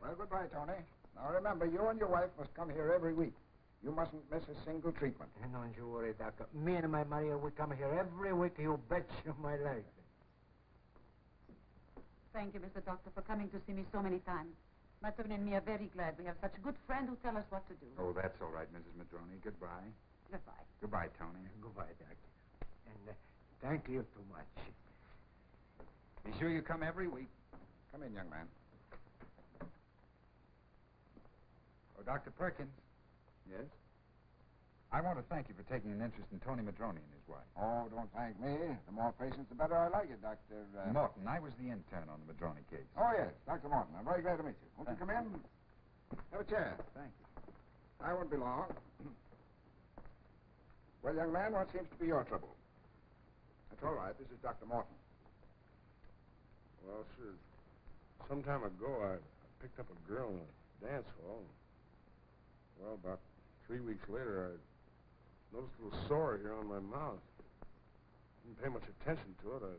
Well, goodbye, Tony. Now, remember, you and your wife must come here every week. You mustn't miss a single treatment. Don't you worry, Doctor. Me and my Maria, we come here every week, you betcha my life. Thank you, Mr. Doctor, for coming to see me so many times. My Tony and me are very glad we have such a good friend who tells us what to do. Oh, that's all right, Mrs. Madroni. Goodbye. Goodbye. Goodbye, Tony. Goodbye, Doctor. And thank you too much. Be sure you come every week. Come in, young man. Oh, Dr. Perkins. Yes? I want to thank you for taking an interest in Tony Madroni and his wife. Oh, don't thank me. The more patients, the better I like it, Dr. Morton. I was the intern on the Madroni case. Oh, yes, Dr. Morton. I'm very glad to meet you. Won't you come in? Have a chair. Thank you. I won't be long. Well, young man, what seems to be your trouble? That's all right. This is Dr. Morton. Well, sir, some time ago, I picked up a girl in a dance hall. Well, about 3 weeks later, I noticed a little sore here on my mouth. Didn't pay much attention to it. I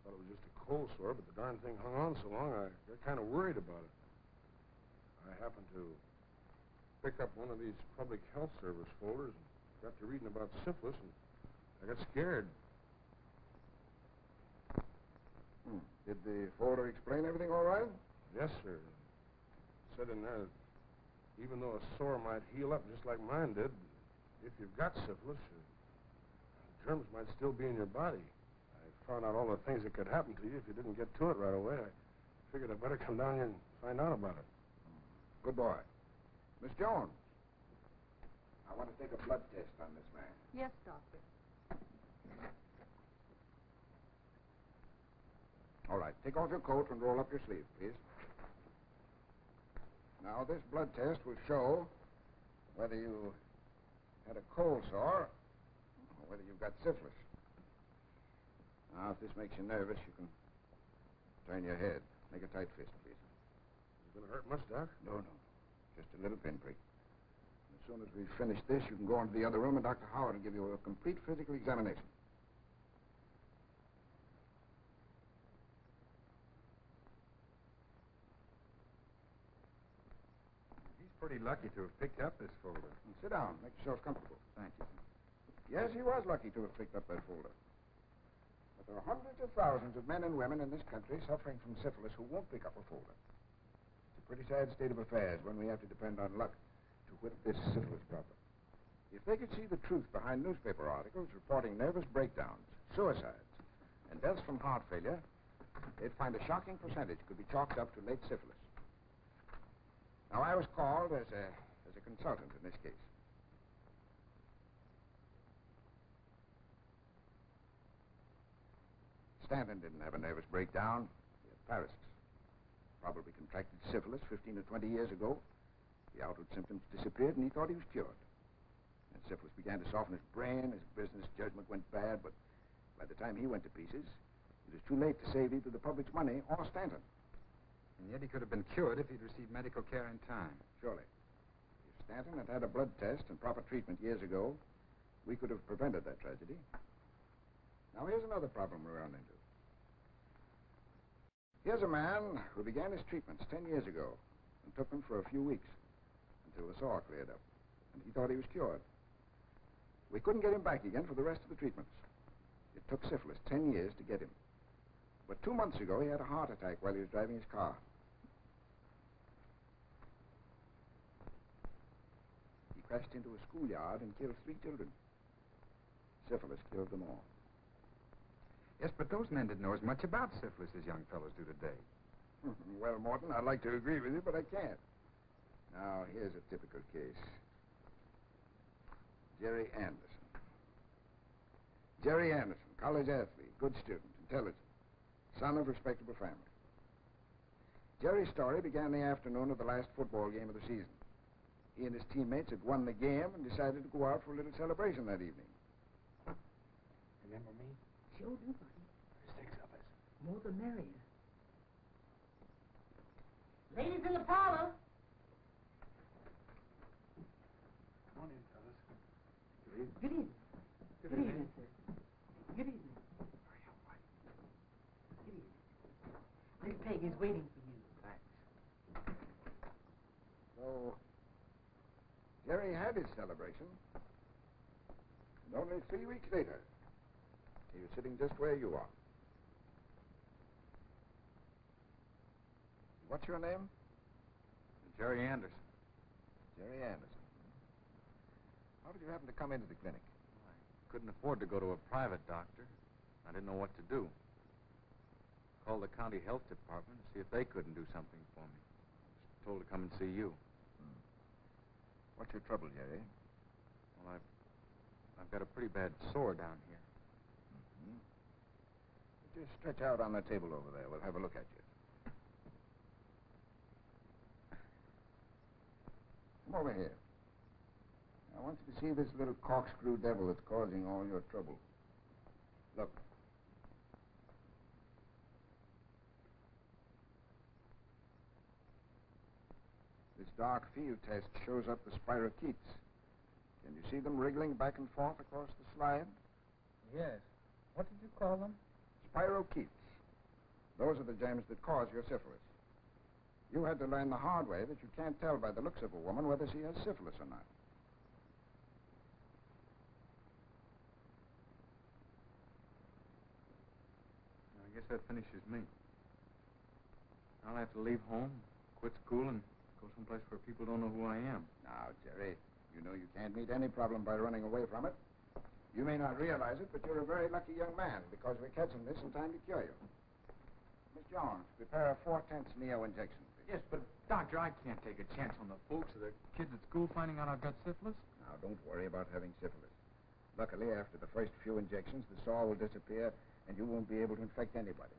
thought it was just a cold sore, but the darn thing hung on so long, I got kind of worried about it. I happened to pick up one of these public health service folders and got to reading about syphilis, and I got scared. Did the folder explain everything all right? Yes, sir. It said in there that even though a sore might heal up just like mine did, if you've got syphilis, germs might still be in your body. I found out all the things that could happen to you if you didn't get to it right away. I figured I'd better come down here and find out about it. Good boy. Miss Jones, I want to take a blood test on this man. Yes, Doctor. All right, take off your coat and roll up your sleeve, please. Now, this blood test will show whether you had a cold sore or whether you've got syphilis. Now, if this makes you nervous, you can turn your head. Make a tight fist, please. Is it going to hurt much, Doc? No. Just a little pinprick. As soon as we finish this, you can go into the other room and Dr. Howard will give you a complete physical examination. Pretty lucky to have picked up this folder. Sit down. Make yourself comfortable. Thank you. Yes, he was lucky to have picked up that folder. But there are hundreds of thousands of men and women in this country suffering from syphilis who won't pick up a folder. It's a pretty sad state of affairs when we have to depend on luck to whip this syphilis problem. If they could see the truth behind newspaper articles reporting nervous breakdowns, suicides, and deaths from heart failure, they'd find a shocking percentage could be chalked up to late syphilis. Now, I was called as a consultant in this case. Stanton didn't have a nervous breakdown. He had paralysis. Probably contracted syphilis 15 or 20 years ago. The outward symptoms disappeared, and he thought he was cured. And syphilis began to soften his brain. His business judgment went bad, but by the time he went to pieces, it was too late to save either the public's money or Stanton. And yet he could have been cured if he'd received medical care in time. Surely. If Stanton had had a blood test and proper treatment years ago, we could have prevented that tragedy. Now, here's another problem we run into. Here's a man who began his treatments 10 years ago and took them for a few weeks until the sore cleared up, and he thought he was cured. We couldn't get him back again for the rest of the treatments. It took syphilis 10 years to get him. But 2 months ago, he had a heart attack while he was driving his car. He crashed into a schoolyard and killed 3 children. Syphilis killed them all. Yes, but those men didn't know as much about syphilis as young fellows do today. Well, Morton, I'd like to agree with you, but I can't. Now, here's a typical case. Jerry Anderson. Jerry Anderson, college athlete, good student, intelligent, son of respectable family. Jerry's story began the afternoon of the last football game of the season. He and his teammates had won the game and decided to go out for a little celebration that evening. Remember me? Sure do, buddy. There's 6 of us. More the merrier. Ladies in the parlor. Come on in, fellas. Good evening. Good evening, sir. Good evening. Hurry up, White. Good evening. Miss Peg is waiting for you. Thanks. So, Jerry had his celebration. And only 3 weeks later, he was sitting just where you are. What's your name? Jerry Anderson. Jerry Anderson. How did you happen to come into the clinic? I couldn't afford to go to a private doctor. I didn't know what to do. Called the county health department to see if they couldn't do something for me. Was told to come and see you. What's your trouble, Jerry? Well, I've got a pretty bad sore down here. Just stretch out on the table over there. We'll have a look at you. Come over here. I want you to see this little corkscrew devil that's causing all your trouble. Look. This dark field test shows up the spirochetes. Can you see them wriggling back and forth across the slide? Yes. What did you call them? Spirochetes. Those are the germs that cause your syphilis. You had to learn the hard way that you can't tell by the looks of a woman whether she has syphilis or not. I guess that finishes me. I'll have to leave home, quit school, and go someplace where people don't know who I am. Now, Jerry, you know you can't meet any problem by running away from it. You may not realize it, but you're a very lucky young man because we're catching this in time to cure you. Miss Jones, prepare a 4/10 Neo injection, please. Yes, but, Doctor, I can't take a chance on the folks or the kids at school finding out I've got syphilis. Now, don't worry about having syphilis. Luckily, after the first few injections, the sore will disappear, and you won't be able to infect anybody.